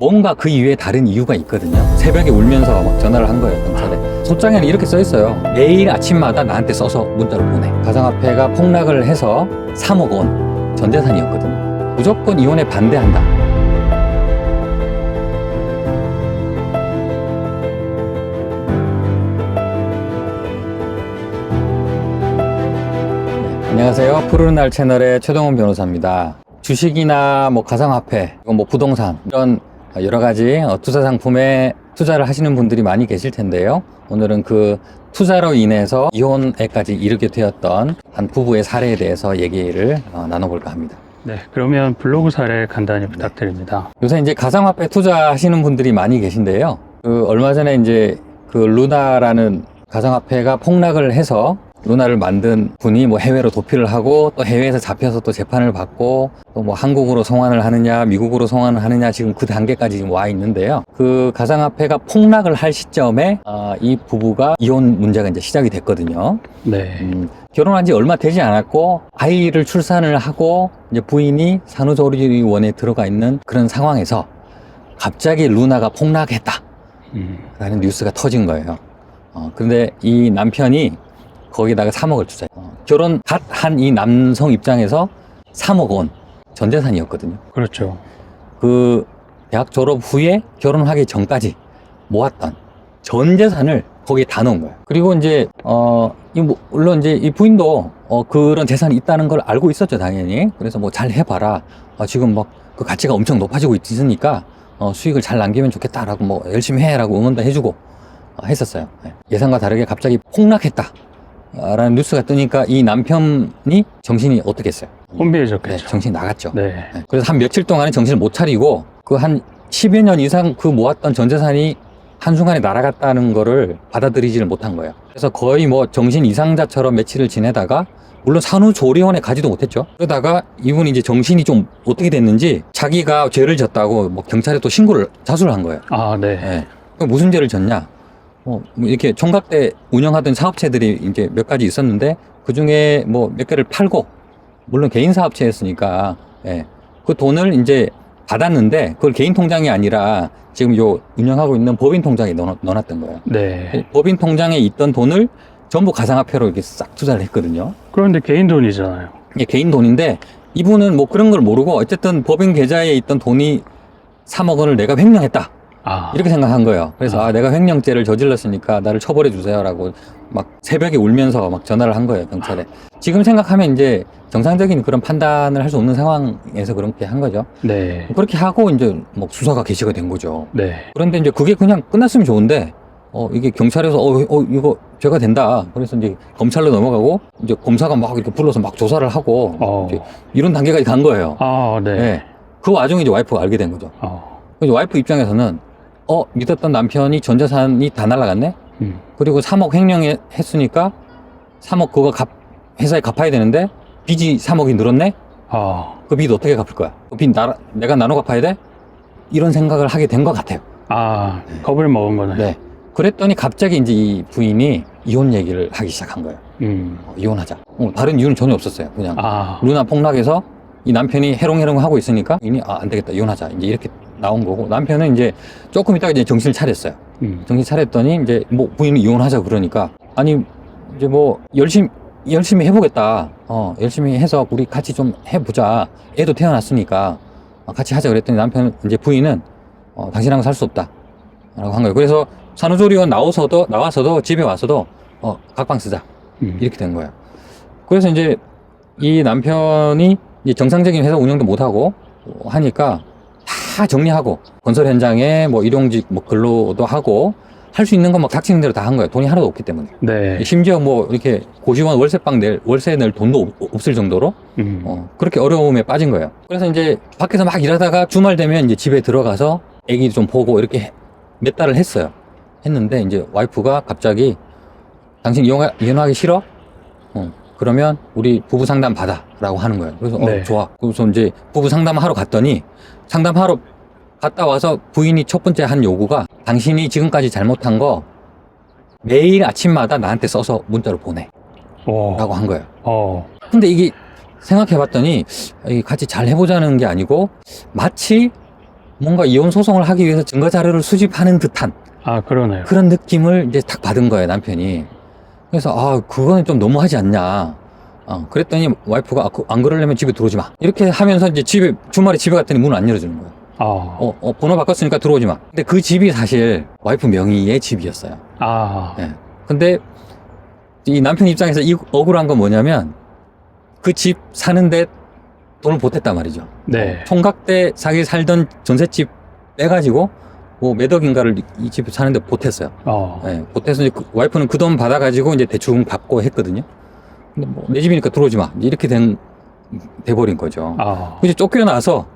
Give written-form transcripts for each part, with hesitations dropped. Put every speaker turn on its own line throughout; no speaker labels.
뭔가 그 이후에 다른 이유가 있거든요. 새벽에 울면서 막 전화를 한 거예요, 경찰에. 소장에는 이렇게 써 있어요. 매일 아침마다 나한테 써서 문자를 보내. 가상화폐가 폭락을 해서 3억 원 전 재산이었거든요. 무조건 이혼에 반대한다. 안녕하세요. 푸르른 날 채널의 최동원 변호사입니다. 주식이나 뭐 가상화폐, 뭐 부동산 이런 여러 가지 투자 상품에 투자를 하시는 분들이 많이 계실 텐데요. 오늘은 그 투자로 인해서 이혼에까지 이르게 되었던 한 부부의 사례에 대해서 얘기를 나눠볼까 합니다.
네, 그러면 블로그 사례 간단히 부탁드립니다.
요새 이제 가상화폐 투자하시는 분들이 많이 계신데요. 얼마 전에 이제 그 루나라는 가상화폐가 폭락을 해서 루나를 만든 분이 뭐 해외로 도피를 하고 또 해외에서 잡혀서 또 재판을 받고 또 뭐 한국으로 송환을 하느냐 미국으로 송환을 하느냐 지금 그 단계까지 지금 와 있는데요. 그 가상화폐가 폭락을 할 시점에 이 부부가 이혼 문제가 이제 시작이 됐거든요.
네.
결혼한 지 얼마 되지 않았고 아이를 출산을 하고 이제 부인이 산후조리원에 들어가 있는 그런 상황에서 갑자기 루나가 폭락했다 라는 뉴스가 터진 거예요. 그런데 이 남편이 거기다가 3억을 투자해요. 결혼 갓 한 이 남성 입장에서 3억 원 전 재산이었거든요.
그렇죠.
그 대학 졸업 후에 결혼하기 전까지 모았던 전 재산을 거기에 다 넣은 거예요. 그리고 이제 물론 이제 이 부인도 그런 재산이 있다는 걸 알고 있었죠, 당연히. 그래서 뭐 잘 해봐라. 지금 막 그 가치가 엄청 높아지고 있으니까 수익을 잘 남기면 좋겠다라고 뭐 열심히 해라고 응원도 해주고 했었어요. 예상과 다르게 갑자기 폭락했다 라는 뉴스가 뜨니까 이 남편이 정신이 어떻게 했어요?
혼비해졌겠죠.
네, 정신이 나갔죠.
네.
그래서 한 며칠 동안은 정신을 못 차리고 그 한 10여 년 이상 그 모았던 전 재산이 한순간에 날아갔다는 거를 받아들이지를 못한 거예요. 그래서 거의 뭐 정신 이상자처럼 며칠을 지내다가 물론 산후조리원에 가지도 못했죠. 그러다가 이분이 이제 정신이 좀 어떻게 됐는지 자기가 죄를 졌다고 뭐 경찰에 또 자수를 한 거예요.
아, 네.
네. 무슨 죄를 졌냐? 뭐 이렇게 총각대 운영하던 사업체들이 이제 몇 가지 있었는데 그 중에 뭐 몇 개를 팔고 물론 개인 사업체였으니까 그 돈을 이제 받았는데 그걸 개인 통장이 아니라 지금 요 운영하고 있는 법인 통장에 넣어놨던 거예요.
네.
법인 통장에 있던 돈을 전부 가상화폐로 이렇게 싹 투자를 했거든요.
그런데 개인 돈이잖아요.
이게 개인 돈인데 이분은 뭐 그런 걸 모르고 어쨌든 법인 계좌에 있던 돈이 3억 원을 내가 횡령했다. 이렇게 생각한 거예요. 그래서 내가 횡령죄를 저질렀으니까 나를 처벌해 주세요라고 막 새벽에 울면서 막 전화를 한 거예요, 경찰에. 지금 생각하면 이제 정상적인 그런 판단을 할 수 없는 상황에서 그렇게 한 거죠.
네.
그렇게 하고 이제 뭐 수사가 개시가 된 거죠.
네.
그런데 이제 그게 그냥 끝났으면 좋은데 이게 경찰에서 이거 죄가 된다. 그래서 이제 검찰로 넘어가고 이제 검사가 막 이렇게 불러서 막 조사를 하고 이제 이런 단계까지 간 거예요.
아, 네.
네. 그 와중에 이제 와이프가 알게 된 거죠. 그래서 와이프 입장에서는 믿었던 남편이 전 재산이 다 날아갔네? 그리고 3억 횡령했으니까 3억 그거 회사에 갚아야 되는데 빚이 3억이 늘었네? 그 빚 어떻게 갚을 거야? 그 빚 내가 나눠 갚아야 돼? 이런 생각을 하게 된 것 같아요.
겁을 먹은 거네.
네. 그랬더니 갑자기 이제 이 부인이 이혼 얘기를 하기 시작한 거예요. 이혼하자. 다른 이유는 전혀 없었어요. 그냥 루나 폭락해서 이 남편이 해롱해롱 하고 있으니까 부인이 안 되겠다, 이혼하자. 이제 이렇게 나온 거고 남편은 이제 조금 있다가 이제 정신을 차렸어요. 정신 차렸더니 이제 뭐 부인이 이혼하자 그러니까 아니 이제 뭐 열심히 해보겠다. 열심히 해서 우리 같이 좀 해보자. 애도 태어났으니까 같이 하자 그랬더니 남편 이제 부인은 당신하고 살 수 없다 라고 한 거예요. 그래서 산후조리원 나와서도 집에 와서도 각방 쓰자 이렇게 된 거예요. 그래서 이제 이 남편이 이제 정상적인 회사 운영도 못하고 하니까 다 정리하고 건설 현장에 뭐 일용직 뭐 근로도 하고 할 수 있는 건 막 닥치는 대로 다 한 거예요. 돈이 하나도 없기 때문에.
네.
심지어 뭐 이렇게 고시원 월세 낼 돈도 없을 정도로 그렇게 어려움에 빠진 거예요. 그래서 이제 밖에서 막 일하다가 주말 되면 이제 집에 들어가서 애기 좀 보고 이렇게 몇 달을 했는데 이제 와이프가 갑자기 당신 이혼하기 싫어? 그러면 우리 부부 상담 받아 라고 하는 거예요. 그래서
네.
좋아. 그래서 이제 부부 상담하러 갔더니 상담하러 갔다 와서 부인이 첫 번째 한 요구가 당신이 지금까지 잘못한 거 매일 아침마다 나한테 써서 문자로 보내 라고 한 거예요. 근데 이게 생각해 봤더니 같이 잘 해보자는 게 아니고 마치 뭔가 이혼 소송을 하기 위해서 증거 자료를 수집하는 듯한
그러네요.
그런 느낌을 이제 딱 받은 거예요, 남편이. 그래서 그거는 좀 너무하지 않냐. 그랬더니 와이프가 안 그러려면 집에 들어오지 마. 이렇게 하면서 이제 주말에 집에 갔더니 문을 안 열어주는 거예요. 번호 바꿨으니까 들어오지 마. 근데 그 집이 사실 와이프 명의의 집이었어요. 네. 근데 이 남편 입장에서 억울한 건 뭐냐면 그 집 사는데 돈을 보탰단 말이죠.
네.
총각 때 자기 살던 전셋집 빼가지고 뭐 몇 억인가를 이 집에 사는데 보탰어요. 네, 보태서 이제 와이프는 그 돈 받아가지고 이제 대충 받고 했거든요. 근데 뭐 내 집이니까 들어오지 마. 이렇게 돼버린 거죠. 이제 쫓겨나서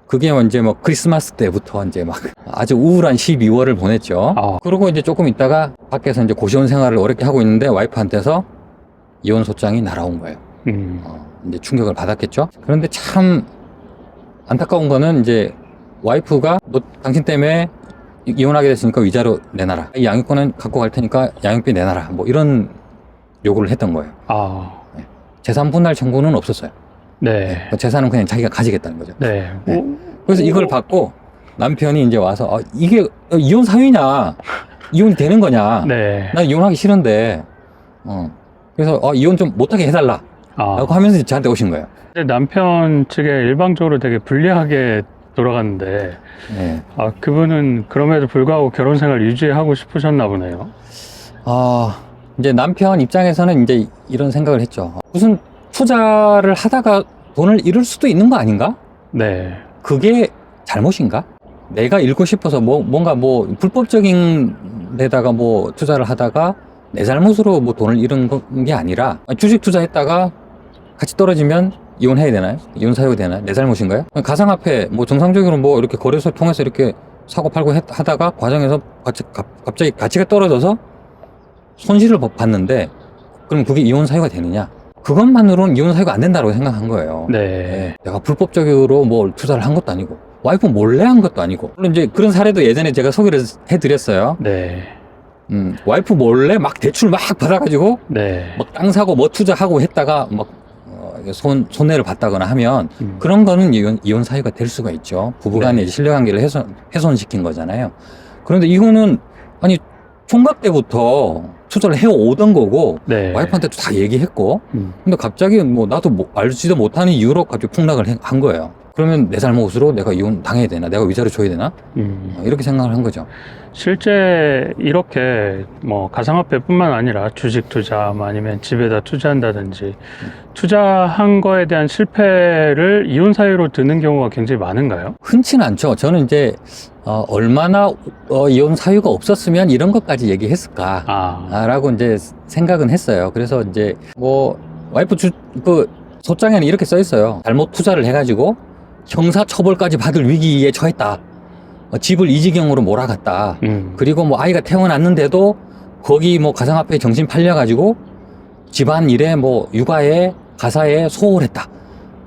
그게 이제 뭐 크리스마스 때부터 이제 막 아주 우울한 12월을 보냈죠. 그러고 이제 조금 있다가 밖에서 이제 고시원 생활을 어렵게 하고 있는데 와이프한테서 이혼 소장이 날아온 거예요. 이제 충격을 받았겠죠. 그런데 참 안타까운 거는 이제 와이프가 너 당신 때문에 이혼하게 됐으니까 위자료 내놔라. 이 양육권은 갖고 갈 테니까 양육비 내놔라. 뭐 이런 요구를 했던 거예요. 네. 재산 분할 청구는 없었어요. 네. 재산은 그냥 자기가 가지겠다는 거죠. 네. 그래서 이걸 받고 남편이 이제 와서 이게 이혼 사유냐? 이혼이 되는 거냐? 네. 난 이혼하기 싫은데. 그래서 이혼 좀 못하게 해달라. 라고 하면서 저한테 오신 거예요.
남편 측에 일방적으로 되게 불리하게 돌아갔는데, 네. 그분은 그럼에도 불구하고 결혼 생활 유지하고 싶으셨나 보네요.
이제 남편 입장에서는 이제 이런 생각을 했죠. 무슨 투자를 하다가 돈을 잃을 수도 있는 거 아닌가? 네. 그게 잘못인가? 내가 잃고 싶어서 뭔가 불법적인 데다가 투자를 하다가 내 잘못으로 돈을 잃은 게 아니라 주식 투자했다가 같이 떨어지면 이혼해야 되나요? 이혼 사유가 되나요? 내 잘못인가요? 가상화폐 정상적으로 이렇게 거래소 통해서 이렇게 사고 팔고 하다가 과정에서 갑자기 가치가 떨어져서 손실을 봤는데 그럼 그게 이혼 사유가 되느냐? 그것만으로는 이혼 사유가 안 된다고 생각한 거예요. 네. 내가 불법적으로 투자를 한 것도 아니고 와이프 몰래 한 것도 아니고 물론 이제 그런 사례도 예전에 제가 소개를 해드렸어요. 네. 와이프 몰래 막 대출 막 받아가지고 네. 땅 사고 투자하고 했다가 손해를 봤다거나 하면 그런 거는 이혼 사유가 될 수가 있죠. 부부간의 네. 신뢰관계를 훼손시킨 거잖아요. 그런데 이거는 총각 때부터 투자를 해오던 거고 네. 와이프한테도 다 얘기했고 근데 갑자기 나도 알지도 못하는 이유로 갑자기 폭락을 한 거예요. 그러면 내 잘못으로 내가 이혼 당해야 되나? 내가 위자료 줘야 되나? 이렇게 생각을 한 거죠.
실제 이렇게 가상화폐뿐만 아니라 주식 투자 아니면 집에다 투자한다든지 투자한 거에 대한 실패를 이혼 사유로 드는 경우가 굉장히 많은가요?
흔치는 않죠. 저는 이제 얼마나 이혼 사유가 없었으면 이런 것까지 얘기했을까라고 이제 생각은 했어요. 그래서 이제 와이프 소장에는 이렇게 써 있어요. 잘못 투자를 해가지고 형사 처벌까지 받을 위기에 처했다. 집을 이지경으로 몰아갔다. 그리고 아이가 태어났는데도 거기 가상화폐에 정신 팔려가지고 집안 일에 육아에 가사에 소홀했다.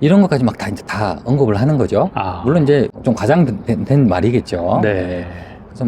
이런 것까지 다 언급을 하는 거죠. 물론 이제 좀 과장된 말이겠죠. 네. 그래서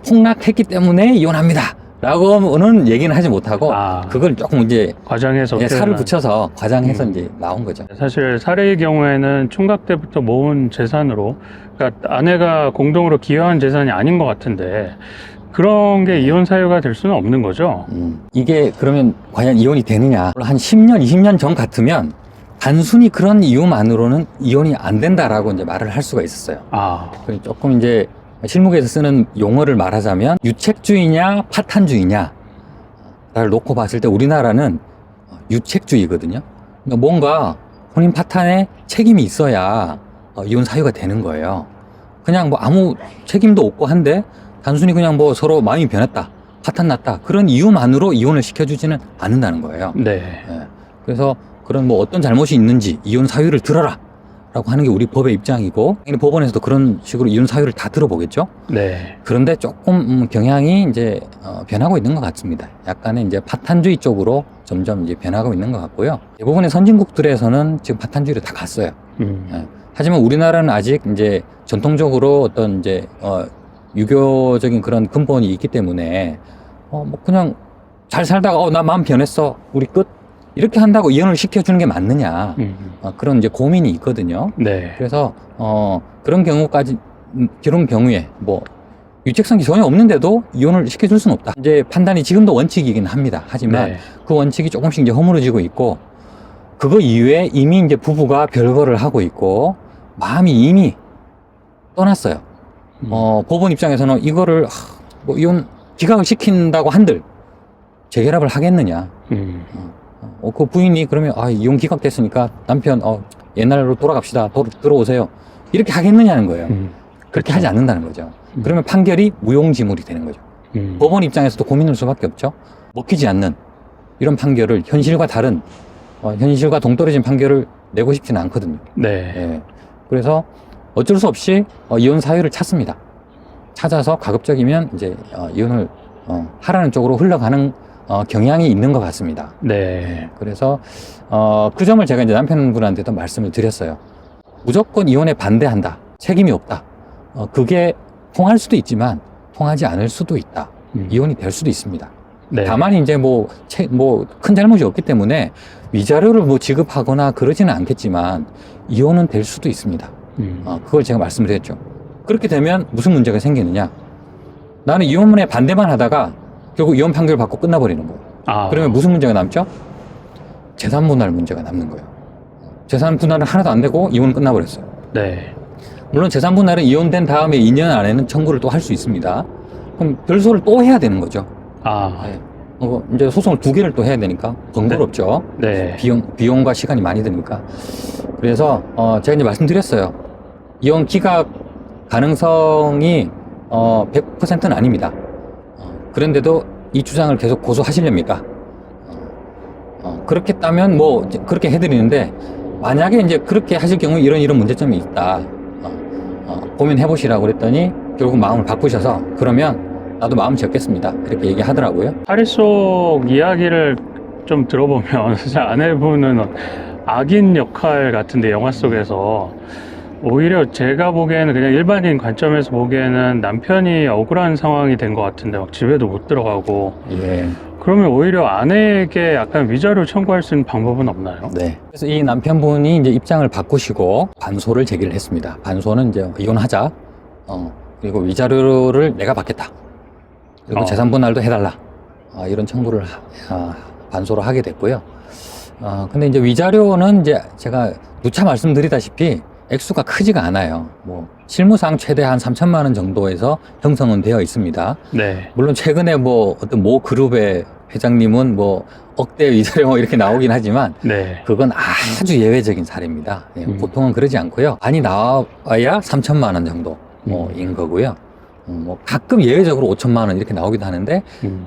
폭락했기 때문에 이혼합니다. 라고는 얘기는 하지 못하고 그걸 조금 이제
과장해서
살을 붙여서 과장해서 이제 나온 거죠.
사실 사례의 경우에는 총각 때부터 모은 재산으로 그러니까 아내가 공동으로 기여한 재산이 아닌 것 같은데 그런 게 이혼 사유가 될 수는 없는 거죠.
이게 그러면 과연 이혼이 되느냐? 한 10년, 20년 전 같으면 단순히 그런 이유만으로는 이혼이 안 된다라고 이제 말을 할 수가 있었어요. 조금 이제 실무에서 쓰는 용어를 말하자면 유책주의냐 파탄주의냐를 놓고 봤을 때 우리나라는 유책주의거든요. 그러니까 뭔가 혼인 파탄에 책임이 있어야 이혼 사유가 되는 거예요. 그냥 아무 책임도 없고 한데 단순히 그냥 서로 마음이 변했다, 파탄 났다 그런 이유만으로 이혼을 시켜주지는 않는다는 거예요. 네. 그래서 그런 어떤 잘못이 있는지 이혼 사유를 들어라 라고 하는 게 우리 법의 입장이고 법원에서도 그런 식으로 이혼 사유를 다 들어보겠죠. 네. 그런데 조금 경향이 이제 변하고 있는 것 같습니다. 약간의 이제 파탄주의 쪽으로 점점 이제 변하고 있는 것 같고요. 대부분의 선진국들에서는 지금 파탄주의로 다 갔어요. 네. 하지만 우리나라는 아직 이제 전통적으로 어떤 이제 유교적인 그런 근본이 있기 때문에 그냥 잘 살다가 나 마음 변했어 우리 끝. 이렇게 한다고 이혼을 시켜주는 게 맞느냐 그런 이제 고민이 있거든요. 네. 그래서 그런 경우까지 그런 경우에 뭐 유책성이 전혀 없는데도 이혼을 시켜줄 수는 없다. 이제 판단이 지금도 원칙이긴 합니다. 하지만
네.
그 원칙이 조금씩 이제 허물어지고 있고, 그거 이외에 이미 이제 부부가 별거를 하고 있고 마음이 이미 떠났어요. 법원 입장에서는 이거를 뭐 이혼 기각을 시킨다고 한들 재결합을 하겠느냐. 그 부인이 그러면 이혼 기각됐으니까 남편 옛날로 돌아갑시다. 들어오세요. 이렇게 하겠느냐는 거예요. 그렇게 하지 않는다는 거죠. 그러면 판결이 무용지물이 되는 거죠. 법원 입장에서도 고민할 수밖에 없죠. 먹히지 않는 이런 판결을 현실과 다른 현실과 동떨어진 판결을 내고 싶지는 않거든요.
네.
예. 그래서 어쩔 수 없이 이혼 사유를 찾습니다. 찾아서 가급적이면 이제 이혼을 하라는 쪽으로 흘러가는 경향이 있는 것 같습니다.
네.
그래서 그 점을 제가 이제 남편분한테도 말씀을 드렸어요. 무조건 이혼에 반대한다. 책임이 없다. 그게 통할 수도 있지만 통하지 않을 수도 있다. 이혼이 될 수도 있습니다.
네.
다만 이제 뭐 큰 잘못이 없기 때문에 위자료를 뭐 지급하거나 그러지는 않겠지만 이혼은 될 수도 있습니다. 그걸 제가 말씀드렸죠. 그렇게 되면 무슨 문제가 생기느냐? 나는 이혼문에 반대만 하다가 결국 이혼 판결 받고 끝나버리는 거예요. 그러면 무슨 문제가 남죠? 재산 분할 문제가 남는 거예요. 재산 분할은 하나도 안 되고 이혼은 끝나버렸어요.
네.
물론 재산 분할은 이혼된 다음에 2년 안에는 청구를 또 할 수 있습니다. 그럼 별소를 또 해야 되는 거죠. 네. 이제 소송을 2개를 또 해야 되니까 번거롭죠.
네.
비용과 시간이 많이 드니까. 그래서 제가 이제 말씀드렸어요. 이혼 기각 가능성이 100%는 아닙니다. 그런데도 이 주장을 계속 고수하시렵니까? 그렇겠다면 뭐 그렇게 해드리는데, 만약에 이제 그렇게 하실 경우 이런 문제점이 있다. 고민해 보시라고 그랬더니 결국 마음을 바꾸셔서 그러면 나도 마음 접겠습니다. 이렇게 얘기하더라고요.
사리 속 이야기를 좀 들어보면 사실 아내분은 악인 역할 같은데 영화 속에서 오히려 제가 보기에는 그냥 일반인 관점에서 보기에는 남편이 억울한 상황이 된 것 같은데 막 집에도 못 들어가고.
예.
그러면 오히려 아내에게 약간 위자료 청구할 수 있는 방법은 없나요?
네. 그래서 이 남편분이 이제 입장을 바꾸시고 반소를 제기를 했습니다. 반소는 이제 이혼하자. 그리고 위자료를 내가 받겠다. 그리고 재산 분할도 해달라. 이런 청구를 반소로 하게 됐고요. 근데 이제 위자료는 이제 제가 누차 말씀드리다시피 액수가 크지가 않아요. 뭐 실무상 최대 한 3천만 원 정도에서 형성은 되어 있습니다.
네.
물론 최근에 뭐 어떤 모 그룹의 회장님은 뭐 억대 위자료 이렇게 나오긴 하지만
네.
그건 아주 예외적인 사례입니다. 보통은 그러지 않고요. 많이 나와야 3천만 원 정도인 거고요. 뭐 가끔 예외적으로 5천만 원 이렇게 나오기도 하는데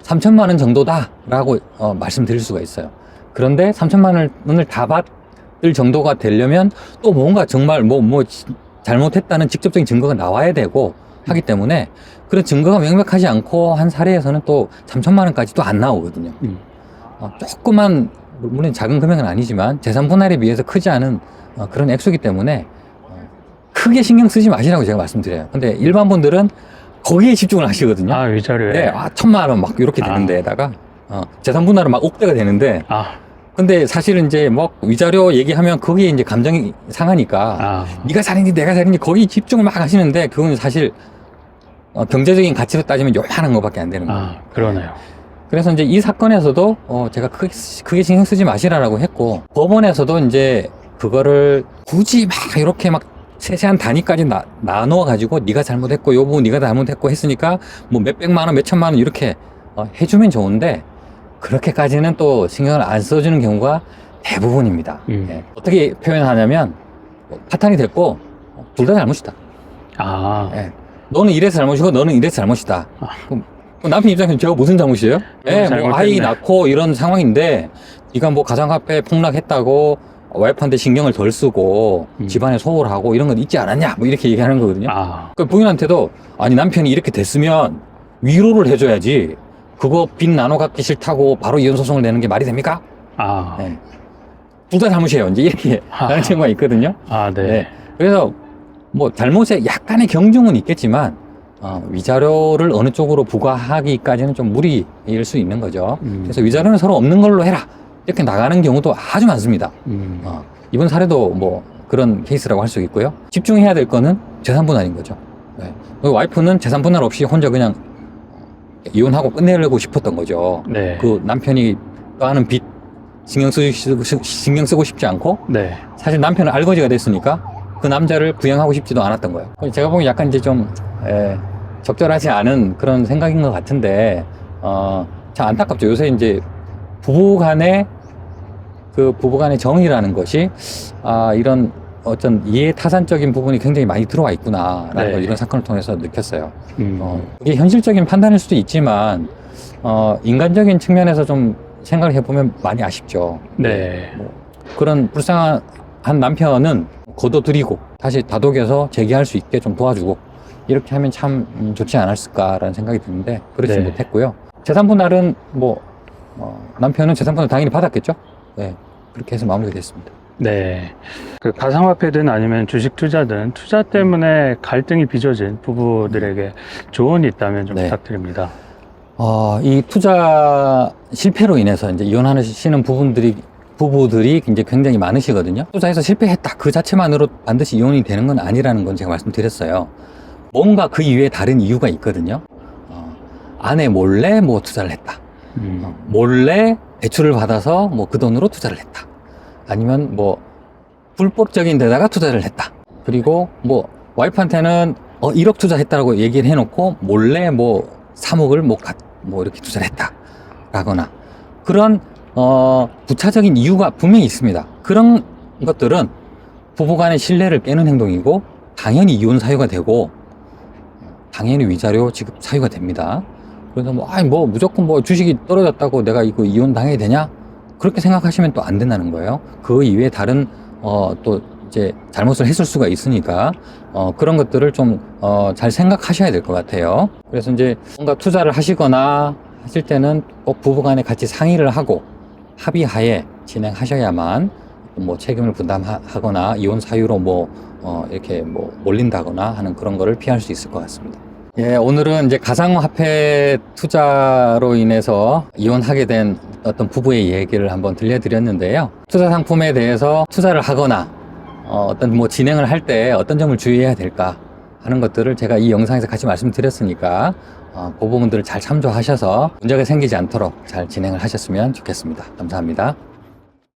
3천만 원 정도다라고 말씀드릴 수가 있어요. 그런데 3천만 원을 다 받을 정도가 되려면 또 뭔가 정말 뭐 잘못했다는 직접적인 증거가 나와야 되고 하기 때문에 그런 증거가 명백하지 않고 한 사례에서는 또 3천만 원까지도 안 나오거든요. 조그만, 물론 작은 금액은 아니지만 재산 분할에 비해서 크지 않은 그런 액수이기 때문에 크게 신경 쓰지 마시라고 제가 말씀드려요. 근데 일반 분들은 거기에 집중을 하시거든요.
위자료에.
네, 1천만 원 막 이렇게 되는 데다가 재산 분할은 막 억대가 되는데 근데 사실은 이제 뭐 위자료 얘기하면 거기에 이제 감정이 상하니까 네가 살인지 내가 살인지 거기 집중을 막 하시는데 그건 사실 경제적인 가치로 따지면 요만한 거밖에 안 되는 거예요.
그러네요.
그래서 이제 이 사건에서도 제가 크게 신경 쓰지 마시라고 했고, 법원에서도 이제 그거를 굳이 막 이렇게 막 세세한 단위까지 나누어 가지고 네가 잘못했고 요 부분 네가 잘못했고 했으니까 뭐 몇백만 원 몇천만 원 이렇게 해주면 좋은데 그렇게까지는 또 신경을 안 써주는 경우가 대부분입니다. 예. 어떻게 표현하냐면 파탄이 됐고 둘 다 잘못이다. 예. 너는 이래서 잘못이고 너는 이래서 잘못이다. 그럼 남편 입장에서 제가 무슨 잘못이에요? 예, 뭐 아이 낳고 이런 상황인데 네가 뭐 가상화폐 폭락했다고 와이프한테 신경을 덜 쓰고 집안에 소홀하고 이런 건 있지 않았냐 뭐 이렇게 얘기하는 거거든요. 그 부인한테도 아니 남편이 이렇게 됐으면 위로를 해줘야지 그거 빚 나눠 갖기 싫다고 바로 이혼 소송을 내는 게 말이 됩니까? 네. 둘 다 잘못이에요. 이제 이렇게 하는 경우가 있거든요.
네.
네. 그래서 뭐 잘못에 약간의 경중은 있겠지만 위자료를 어느 쪽으로 부과하기까지는 좀 무리일 수 있는 거죠. 그래서 위자료는 서로 없는 걸로 해라 이렇게 나가는 경우도 아주 많습니다. 이번 사례도 뭐 그런 케이스라고 할 수 있고요. 집중해야 될 거는 재산 분할인 거죠. 네. 와이프는 재산 분할 없이 혼자 그냥 이혼하고 끝내려고 싶었던 거죠.
네.
그 남편이 떠하는 빚 신경 쓰고 싶지 않고
네.
사실 남편은 알거지가 됐으니까 그 남자를 부양하고 싶지도 않았던 거예요. 제가 보기엔 약간 이제 좀 적절하지 않은 그런 생각인 것 같은데 참 안타깝죠. 요새 이제 부부간의 정이라는 것이 이런 어떤 이해타산적인 부분이 굉장히 많이 들어와 있구나라는
네.
걸 이런 사건을 통해서 느꼈어요. 그게 현실적인 판단일 수도 있지만 인간적인 측면에서 좀 생각을 해보면 많이 아쉽죠.
네.
그런 불쌍한 남편은 거둬들이고 다시 다독여서 재기할 수 있게 좀 도와주고 이렇게 하면 참 좋지 않았을까라는 생각이 드는데 그렇지
네.
못했고요. 재산 분할은 남편은 재산 분할 당연히 받았겠죠. 네, 그렇게 해서 마무리가 됐습니다.
네. 그 가상화폐든 아니면 주식 투자든 투자 때문에 갈등이 빚어진 부부들에게 조언이 있다면 좀
네.
부탁드립니다.
이 투자 실패로 인해서 이제 이혼하시는 부부들이 이제 굉장히 많으시거든요. 투자해서 실패했다. 그 자체만으로 반드시 이혼이 되는 건 아니라는 건 제가 말씀드렸어요. 뭔가 그 이외에 다른 이유가 있거든요. 아내 몰래 뭐 투자를 했다. 몰래 대출을 받아서 뭐 그 돈으로 투자를 했다. 아니면 뭐 불법적인 데다가 투자를 했다. 그리고 뭐 와이프한테는 1억 투자했다라고 얘기를 해놓고 몰래 뭐 3억을 뭐 이렇게 투자를 했다. 라거나 그런 부차적인 이유가 분명히 있습니다. 그런 것들은 부부간의 신뢰를 깨는 행동이고 당연히 이혼 사유가 되고 당연히 위자료 지급 사유가 됩니다. 그래서 무조건 주식이 떨어졌다고 내가 이거 이혼 당해야 되냐? 그렇게 생각하시면 또 안 된다는 거예요. 그 이외에 다른 또 이제 잘못을 했을 수가 있으니까 그런 것들을 좀 잘 생각하셔야 될 것 같아요. 그래서 이제 뭔가 투자를 하시거나 하실 때는 꼭 부부간에 같이 상의를 하고 합의하에 진행하셔야만 뭐 책임을 분담하거나 이혼 사유로 이렇게 몰린다거나 하는 그런 거를 피할 수 있을 것 같습니다. 예, 오늘은 이제 가상화폐 투자로 인해서 이혼하게 된 어떤 부부의 얘기를 한번 들려드렸는데요. 투자 상품에 대해서 투자를 하거나 어떤 진행을 할 때 어떤 점을 주의해야 될까 하는 것들을 제가 이 영상에서 같이 말씀드렸으니까 그 부분들을 잘 참조하셔서 문제가 생기지 않도록 잘 진행을 하셨으면 좋겠습니다. 감사합니다.